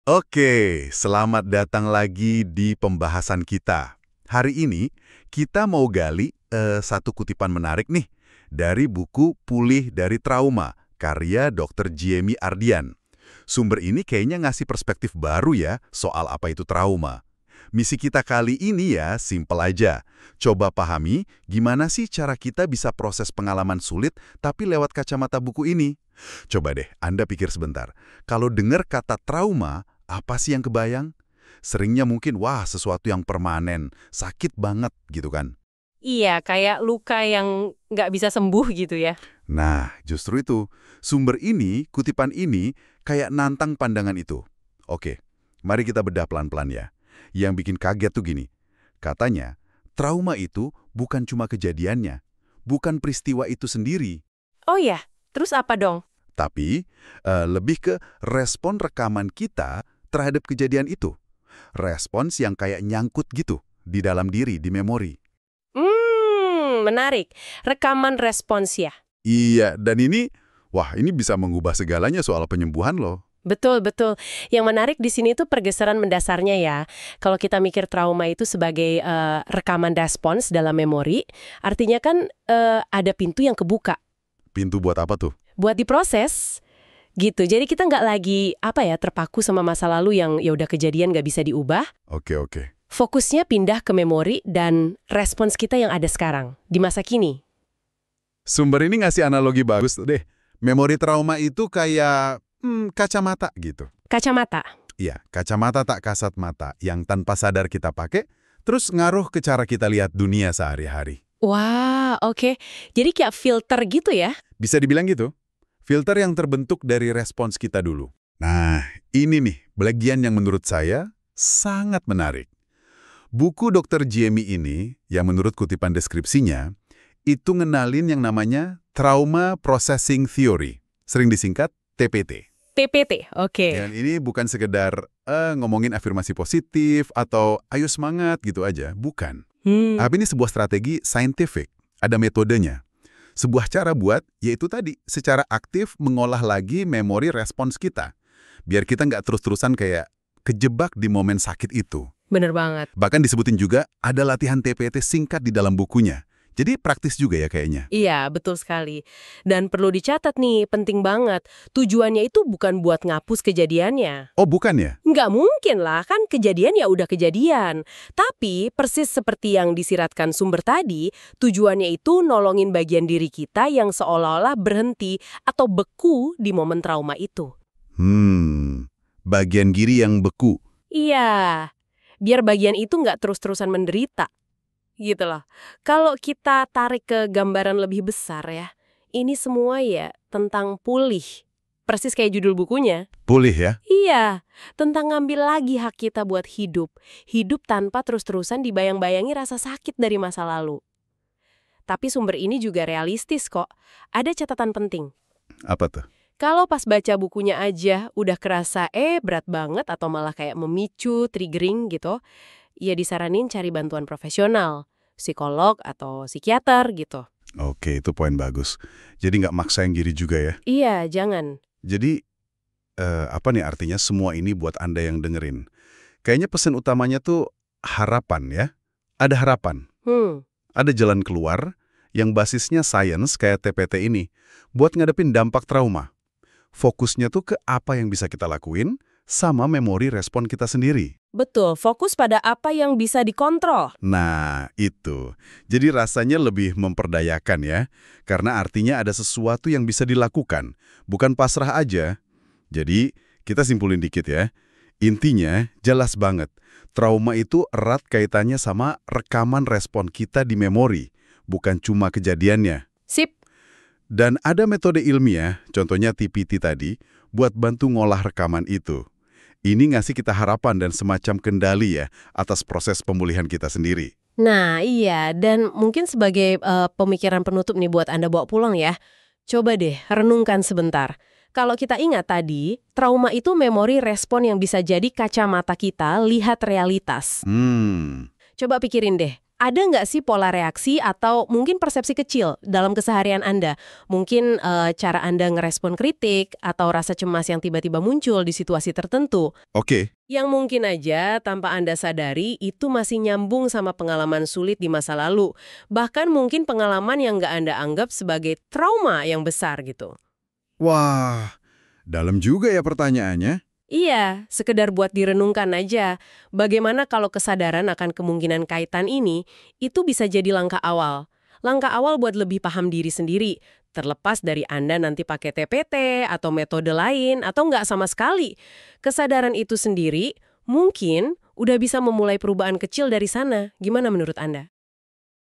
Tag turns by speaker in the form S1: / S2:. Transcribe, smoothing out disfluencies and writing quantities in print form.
S1: Oke, selamat datang lagi di pembahasan kita. Hari ini kita mau gali satu kutipan menarik nih dari buku Pulih dari Trauma, karya Dr. Jamie Ardian. Sumber ini kayaknya ngasih perspektif baru ya soal apa itu trauma. Misi kita kali ini ya simpel aja. Coba pahami gimana sih cara kita bisa proses pengalaman sulit tapi lewat kacamata buku ini. Coba deh Anda pikir sebentar. Kalau dengar kata trauma, apa sih yang kebayang? Seringnya mungkin, wah sesuatu yang permanen, sakit banget gitu kan.
S2: Iya, kayak luka yang nggak bisa sembuh gitu ya.
S1: Nah, justru itu. Sumber ini, kutipan ini, kayak nantang pandangan itu. Oke, mari kita bedah pelan-pelan ya. Yang bikin kaget tuh gini. Katanya, trauma itu bukan cuma kejadiannya, bukan peristiwa itu sendiri,
S2: Oh ya, terus apa dong?
S1: tapi lebih ke respon rekaman kita terhadap kejadian itu. Respons yang kayak nyangkut gitu di dalam diri, di memori.
S2: Menarik. Rekaman respons ya.
S1: Iya, dan ini bisa mengubah segalanya soal penyembuhan loh.
S2: Betul, betul. Yang menarik di sini tuh pergeseran mendasarnya ya. Kalau kita mikir trauma itu sebagai rekaman respons dalam memori, artinya kan ada pintu yang kebuka
S1: Pintu buat apa tuh?
S2: buat diproses. Gitu. Jadi kita nggak lagi terpaku sama masa lalu yang ya udah kejadian nggak bisa diubah.
S1: Oke.
S2: Fokusnya pindah ke memori dan respons kita yang ada sekarang di masa kini.
S1: Sumber ini ngasih analogi bagus deh. Memori trauma itu kayak kacamata gitu.
S2: Kacamata.
S1: Iya, kacamata tak kasat mata yang tanpa sadar kita pakai, terus ngaruh ke cara kita lihat dunia sehari-hari.
S2: Wah, oke. Jadi kayak filter gitu ya?
S1: Bisa dibilang gitu. Filter yang terbentuk dari respons kita dulu. Nah, ini nih bagian yang menurut saya sangat menarik. Buku Dr. Jamie ini, yang menurut kutipan deskripsinya, itu ngenalin yang namanya Trauma Processing Theory, sering disingkat TPT.
S2: TPT, oke.
S1: Dan ini bukan sekedar ngomongin afirmasi positif atau ayo semangat gitu aja, bukan. Tapi ini sebuah strategi scientific, ada metodenya. Sebuah cara buat, yaitu tadi, secara aktif mengolah lagi memori respons kita. Biar kita nggak terus-terusan kayak kejebak di momen sakit itu.
S2: Bener banget.
S1: Bahkan disebutin juga ada latihan TPT singkat di dalam bukunya. Jadi praktis juga ya kayaknya.
S2: Iya, betul sekali. Dan perlu dicatat nih, penting banget. Tujuannya itu bukan buat ngapus kejadiannya.
S1: Oh bukan ya?
S2: Nggak mungkin lah, kan kejadian ya udah kejadian. Tapi, persis seperti yang disiratkan sumber tadi, tujuannya itu nolongin bagian diri kita yang seolah-olah berhenti atau beku di momen trauma itu.
S1: Bagian kiri yang beku.
S2: Iya, biar bagian itu nggak terus-terusan menderita. Gitu loh. Kalau kita tarik ke gambaran lebih besar ya, ini semua ya tentang pulih. Persis kayak judul bukunya.
S1: Pulih ya?
S2: Iya, tentang ngambil lagi hak kita buat hidup. Hidup tanpa terus-terusan dibayang-bayangi rasa sakit dari masa lalu. Tapi sumber ini juga realistis kok. Ada catatan penting.
S1: Apa tuh?
S2: Kalau pas baca bukunya aja udah kerasa berat banget atau malah kayak memicu, triggering gitu, ya disaranin cari bantuan profesional, psikolog atau psikiater gitu.
S1: Oke, itu poin bagus. Jadi nggak maksa yang kiri juga ya?
S2: Iya, jangan.
S1: Jadi, apa nih artinya semua ini buat Anda yang dengerin? Kayaknya pesan utamanya tuh harapan ya. Ada harapan. Ada jalan keluar yang basisnya sains kayak TPT ini buat ngadepin dampak trauma. Fokusnya tuh ke apa yang bisa kita lakuin sama memori respon kita sendiri.
S2: Betul, fokus pada apa yang bisa dikontrol.
S1: Nah, itu. Jadi rasanya lebih memperdayakan ya. Karena artinya ada sesuatu yang bisa dilakukan. Bukan pasrah aja. Jadi, kita simpulin dikit ya. Intinya, jelas banget. Trauma itu erat kaitannya sama rekaman respon kita di memori. Bukan cuma kejadiannya.
S2: Sip.
S1: Dan ada metode ilmiah, contohnya TPT tadi, buat bantu ngolah rekaman itu. Ini ngasih kita harapan dan semacam kendali ya atas proses pemulihan kita sendiri.
S2: Nah iya, dan mungkin sebagai pemikiran penutup nih buat Anda bawa pulang ya. Coba deh renungkan sebentar. Kalau kita ingat tadi, trauma itu memori respon yang bisa jadi kacamata kita lihat realitas. Coba pikirin deh, Ada nggak sih pola reaksi atau mungkin persepsi kecil dalam keseharian Anda? Mungkin cara Anda ngerespon kritik atau rasa cemas yang tiba-tiba muncul di situasi tertentu.
S1: Oke,
S2: Yang mungkin aja tanpa Anda sadari itu masih nyambung sama pengalaman sulit di masa lalu. Bahkan mungkin pengalaman yang nggak Anda anggap sebagai trauma yang besar gitu.
S1: wah, dalam juga ya pertanyaannya.
S2: Iya, sekedar buat direnungkan aja. Bagaimana kalau kesadaran akan kemungkinan kaitan ini, itu bisa jadi langkah awal. Langkah awal buat lebih paham diri sendiri, terlepas dari Anda nanti pakai TPT atau metode lain, atau nggak sama sekali. Kesadaran itu sendiri mungkin udah bisa memulai perubahan kecil dari sana. Gimana menurut Anda?